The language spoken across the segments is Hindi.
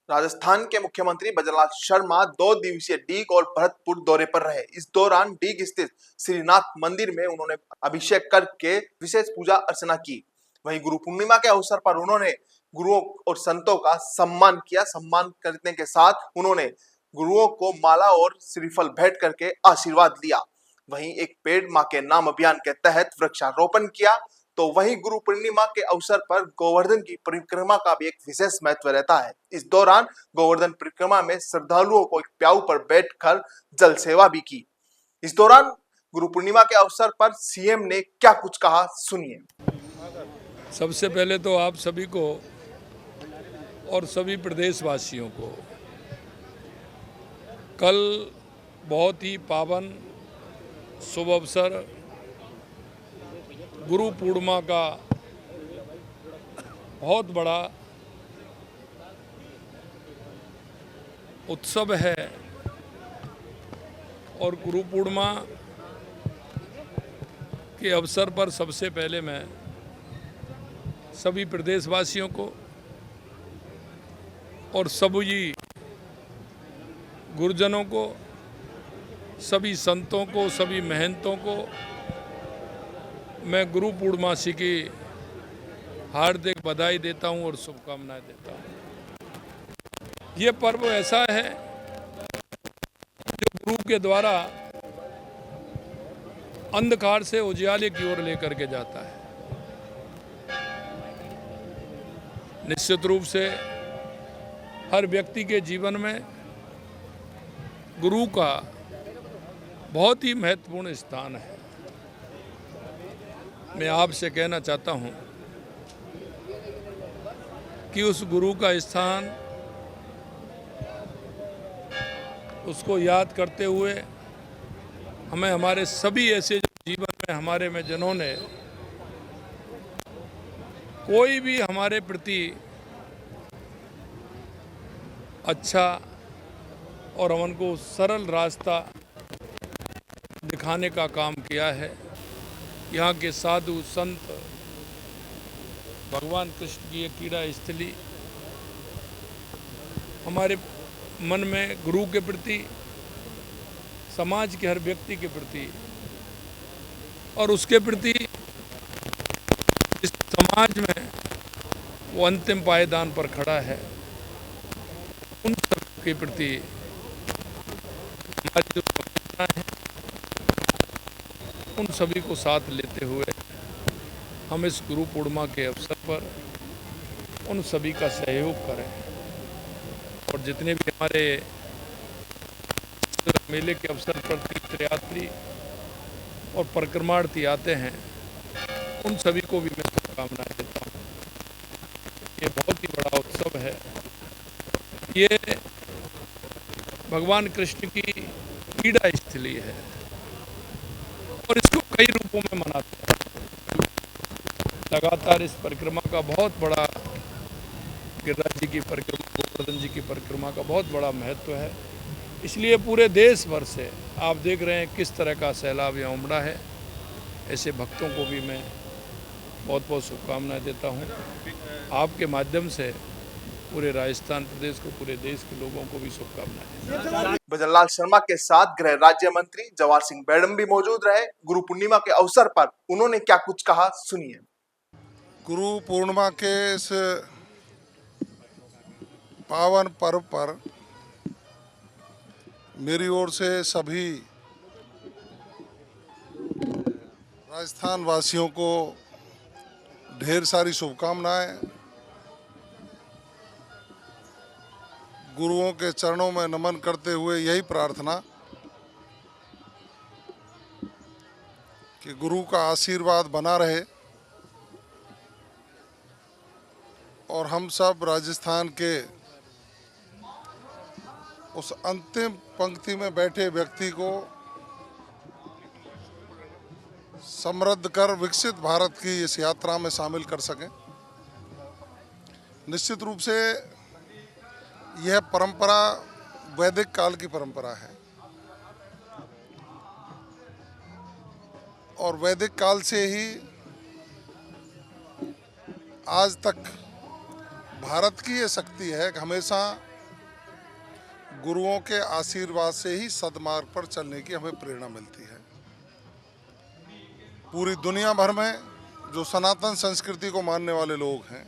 राजस्थान के मुख्यमंत्री बजरलाल शर्मा 2 दिवसीय डीग और भरतपुर दौरे पर रहे। इस दौरान डीग स्थित श्रीनाथ मंदिर में उन्होंने अभिषेक करके विशेष पूजा अर्चना की। वहीं गुरु पूर्णिमा के अवसर पर उन्होंने गुरुओं और संतों का सम्मान किया। सम्मान करने के साथ उन्होंने गुरुओं को माला और श्रीफल भेंट करके आशीर्वाद लिया। वहीं एक पेड़ मां के नाम अभियान के तहत वृक्षारोपण किया। तो वहीं गुरु पूर्णिमा के अवसर पर गोवर्धन की परिक्रमा का भी एक विशेष महत्व रहता है। इस दौरान गोवर्धन परिक्रमा में श्रद्धालुओं को एक प्याऊ पर बैठकर जल सेवा भी की। इस दौरान गुरु पूर्णिमा के अवसर पर सीएम ने क्या कुछ कहा, सुनिए। सबसे पहले तो आप सभी को और सभी प्रदेशवासियों को कल बहुत ही पावन शुभ अवसर गुरु पूर्णिमा का बहुत बड़ा उत्सव है और गुरु पूर्णिमा के अवसर पर सबसे पहले मैं सभी प्रदेशवासियों को और सभी गुरुजनों को, सभी संतों को, सभी महंतों को मैं गुरु पूर्णिमासी की हार्दिक बधाई देता हूं और शुभकामनाएं देता हूं। ये पर्व ऐसा है जो गुरु के द्वारा अंधकार से उजियाले की ओर लेकर के जाता है। निश्चित रूप से हर व्यक्ति के जीवन में गुरु का बहुत ही महत्वपूर्ण स्थान है। मैं आपसे कहना चाहता हूं कि उस गुरु का स्थान, उसको याद करते हुए हमें हमारे सभी ऐसे जीवन में हमारे में जिन्होंने कोई भी हमारे प्रति अच्छा और हमन को सरल रास्ता दिखाने का काम किया है, यहाँ के साधु संत, भगवान कृष्ण की ये क्रीड़ा स्थली हमारे मन में गुरु के प्रति, समाज के हर व्यक्ति के प्रति और उसके प्रति इस समाज में वो अंतिम पायदान पर खड़ा है, उन सब के प्रति हमारी जो भावना है उन सभी को साथ लेते हुए हम इस गुरु पूर्णिमा के अवसर पर उन सभी का सहयोग करें और जितने भी हमारे मेले के अवसर पर तीर्थयात्री और परिक्रमार्थी आते हैं उन सभी को भी मैं शुभकामनाएं देता हूँ। ये बहुत ही बड़ा उत्सव है। ये भगवान कृष्ण की क्रीड़ा स्थली है और इसको कई रूपों में मनाते हैं। लगातार इस परिक्रमा का बहुत बड़ा, गिरिराज जी की परिक्रमा, गोवर्धन जी की परिक्रमा का बहुत बड़ा महत्व है। इसलिए पूरे देश भर से आप देख रहे हैं किस तरह का सैलाब यहाँ उमड़ा है। ऐसे भक्तों को भी मैं बहुत बहुत शुभकामनाएं देता हूँ। आपके माध्यम से पूरे राजस्थान प्रदेश को, पूरे देश के लोगों को भी शुभकामनाएं। बजरलाल शर्मा के साथ गृह राज्य मंत्री जवाहर सिंह बेड़म भी मौजूद रहे। गुरु पूर्णिमा के अवसर पर उन्होंने क्या कुछ कहा, सुनिए। गुरु पूर्णिमा के इस पावन पर्व पर मेरी ओर से सभी राजस्थान वासियों को ढेर सारी शुभकामनाएं। गुरुओं के चरणों में नमन करते हुए यही प्रार्थना कि गुरु का आशीर्वाद बना रहे और हम सब राजस्थान के उस अंतिम पंक्ति में बैठे व्यक्ति को समृद्ध कर विकसित भारत की इस यात्रा में शामिल कर सकें। निश्चित रूप से यह परंपरा वैदिक काल की परंपरा है और वैदिक काल से ही आज तक भारत की ये शक्ति है कि हमेशा गुरुओं के आशीर्वाद से ही सद्मार्ग पर चलने की हमें प्रेरणा मिलती है। पूरी दुनिया भर में जो सनातन संस्कृति को मानने वाले लोग हैं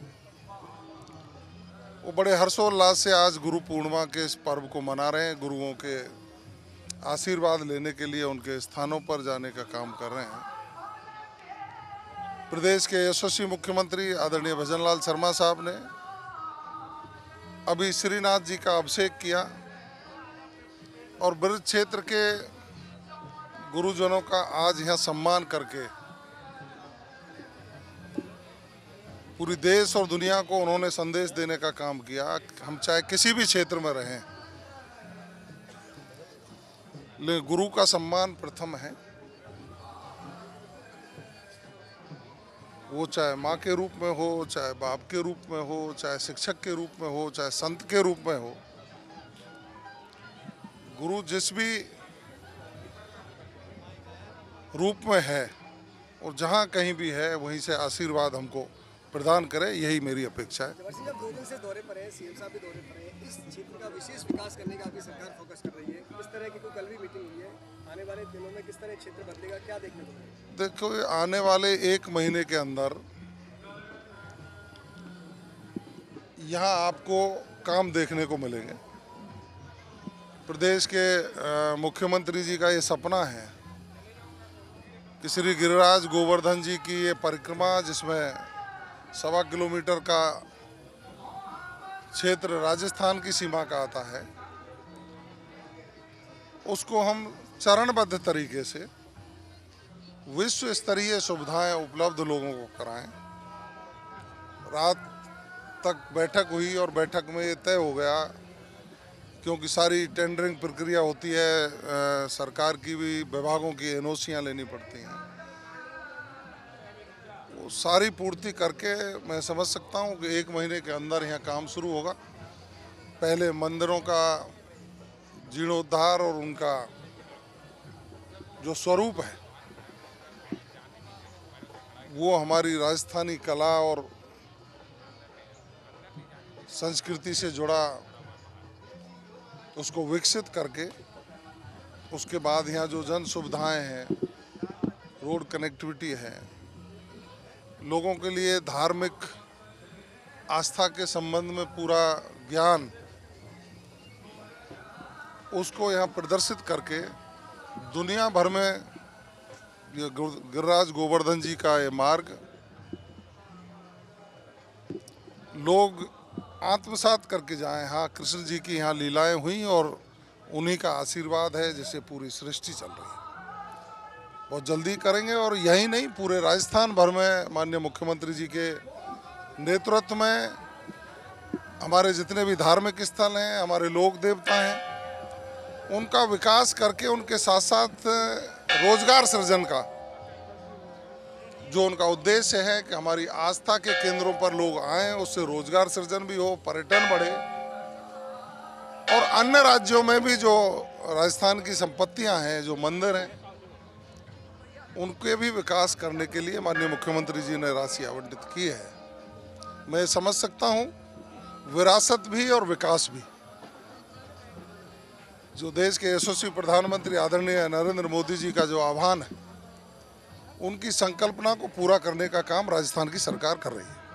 वो बड़े हर्षोल्लास से आज गुरु पूर्णिमा के इस पर्व को मना रहे हैं। गुरुओं के आशीर्वाद लेने के लिए उनके स्थानों पर जाने का काम कर रहे हैं। प्रदेश के यशस्वी मुख्यमंत्री आदरणीय भजनलाल शर्मा साहब ने अभी श्रीनाथ जी का अभिषेक किया और ब्रज क्षेत्र के गुरुजनों का आज यहाँ सम्मान करके पूरी देश और दुनिया को उन्होंने संदेश देने का काम किया। हम चाहे किसी भी क्षेत्र में रहें, लेकिन गुरु का सम्मान प्रथम है। वो चाहे माँ के रूप में हो, चाहे बाप के रूप में हो, चाहे शिक्षक के रूप में हो, चाहे संत के रूप में हो। गुरु जिस भी रूप में है और जहाँ कहीं भी है वहीं से आशीर्वाद हमको प्रदान करे, यही मेरी अपेक्षा है। जब 2 दिन से दौरे पर है, सीएम साहब भी दौरे पर है, इस क्षेत्र का विशेष विकास करने का आपकी सरकार फोकस कर रही है। किस तरह की कोई कल भी मीटिंग हुई है, आने वाले दिनों में किस तरह क्षेत्र बदलेगा, क्या देखने को मिलेगा? देखो, आने वाले 1 महीने के अंदर यहाँ आपको काम देखने को मिलेंगे। प्रदेश के मुख्यमंत्री जी का ये सपना है कि श्री गिरिराज गोवर्धन जी की ये परिक्रमा, जिसमें 1.25 किलोमीटर का क्षेत्र राजस्थान की सीमा का आता है, उसको हम चरणबद्ध तरीके से विश्व स्तरीय सुविधाएं उपलब्ध लोगों को कराएं। रात तक बैठक हुई और बैठक में ये तय हो गया, क्योंकि सारी टेंडरिंग प्रक्रिया होती है, सरकार की भी विभागों की एनओसियां लेनी पड़ती हैं, वो सारी पूर्ति करके मैं समझ सकता हूँ कि 1 महीने के अंदर यहाँ काम शुरू होगा। पहले मंदिरों का जीर्णोद्धार और उनका जो स्वरूप है वो हमारी राजस्थानी कला और संस्कृति से जुड़ा, उसको विकसित करके उसके बाद यहाँ जो जन सुविधाएं हैं, रोड कनेक्टिविटी है, लोगों के लिए धार्मिक आस्था के संबंध में पूरा ज्ञान, उसको यहाँ प्रदर्शित करके दुनिया भर में ये गिरिराज गोवर्धन जी का ये मार्ग लोग आत्मसात करके जाएं। हाँ, कृष्ण जी की यहाँ लीलाएं हुई और उन्हीं का आशीर्वाद है जिससे पूरी सृष्टि चल रही है। बहुत जल्दी करेंगे और यही नहीं, पूरे राजस्थान भर में माननीय मुख्यमंत्री जी के नेतृत्व में हमारे जितने भी धार्मिक स्थल हैं, हमारे लोक देवता हैं, उनका विकास करके उनके साथ साथ रोजगार सृजन का जो उनका उद्देश्य है कि हमारी आस्था के केंद्रों पर लोग आएं, उससे रोजगार सृजन भी हो, पर्यटन बढ़े और अन्य राज्यों में भी जो राजस्थान की संपत्तियां हैं, जो मंदिर हैं, उनके भी विकास करने के लिए माननीय मुख्यमंत्री जी ने राशि आवंटित की है। मैं समझ सकता हूं विरासत भी और विकास भी, जो देश के यशस्वी प्रधानमंत्री आदरणीय नरेंद्र मोदी जी का जो आह्वान है, उनकी संकल्पना को पूरा करने का काम राजस्थान की सरकार कर रही है।